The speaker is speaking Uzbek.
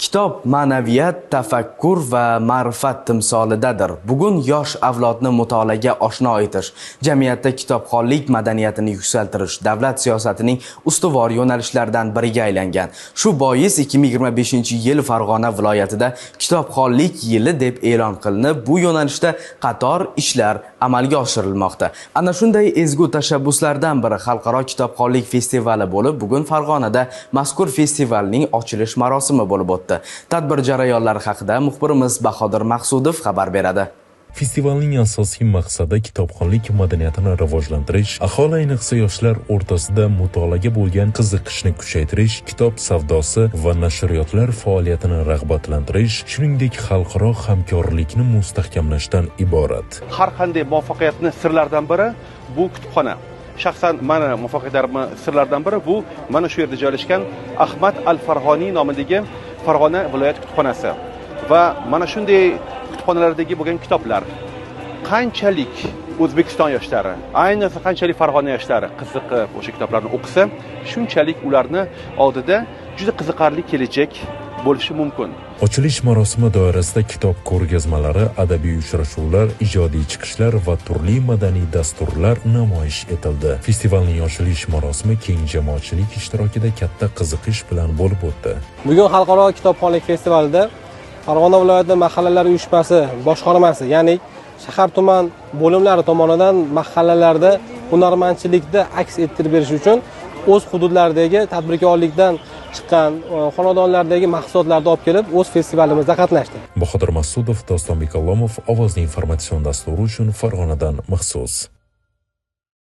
Kitob ma'naviyat, tafakkur va ma'rifat timsolidadir. Bugun yosh avlodni mutolaaga oshno etish, jamiyatda kitobxonlik madaniyatini yuksaltirish davlat siyosatining ustuvor yo'nalishlaridan biriga aylangan. Shu bois 2025-yil Farg'ona viloyatida kitobxonlik yili deb e'lon qilinib, bu yo'nalishda qator ishlar amalga oshirilmoqda. Ana shunday ezgu tashabbuslardan biri Xalqaro kitobxonlik festivali bo'lib, bugun Farg'onada mazkur festivalning ochilish marosimi bo'lib o'tdi. Tadbir jarayonlari haqida muxbirimiz Bahodir Maqsudov xabar beradi. Festivalning asosiy maqsadi kitobxonlik madaniyatini rivojlantirish, aholi ayniqsa yoshlar o'rtasida mutolaaga bo'lgan qiziqishni kuchaytirish, kitob savdosi va nashriyotlar faoliyatini rag'batlantirish, shuningdek xalqaro hamkorlikni mustahkamlashdan iborat. Har qanday muvaffaqiyatning sirlaridan biri bu kutubxona. Shaxsan meni muvaffaqiyatlarimning sirlaridan biri bu mana shu yerda joylashgan Ahmad Al-Farg'oniy nomidagi Farg'ona viloyat kutubxonasi va mana shunday kutubxonalardagi bo'lgan kitoblar qanchalik O'zbekiston yoshlari, ayniqsa qanchalik Farg'ona yoshlari qiziqib o'sha kitoblarni o'qisa, shunchalik ularni oldida juda qiziqarli kelajak bo'lishi mumkin. Ochilish marosimi doirasida kitob ko'rgazmalari, adabiy uchrashuvlar, ijodiy chiqishlar va turli madaniy dasturlar namoyish etildi. Festivalning ochilish marosimi keng jamoatchilik ishtirokida katta qiziqish bilan bo'lib o'tdi. Bugun Xalqaro kitobxonlik festivalida Farg'ona viloyati mahallalar uyushmasi boshqarmasi, ya'ni shahar tuman bo'limlari tomonidan mahallalarda hunarmandchilikda aks ettirib berish uchun o'z hududlaridagi tadbirkorlikdan chiqqan xonadonlardagi mahsulotlarni olib kelib, o'z festivalimizda qatnashdi. Bahodir Maqsudov, Dostonbek Allomov, Ovozning informatsion dasturi uchun Farg'onadan maxsus.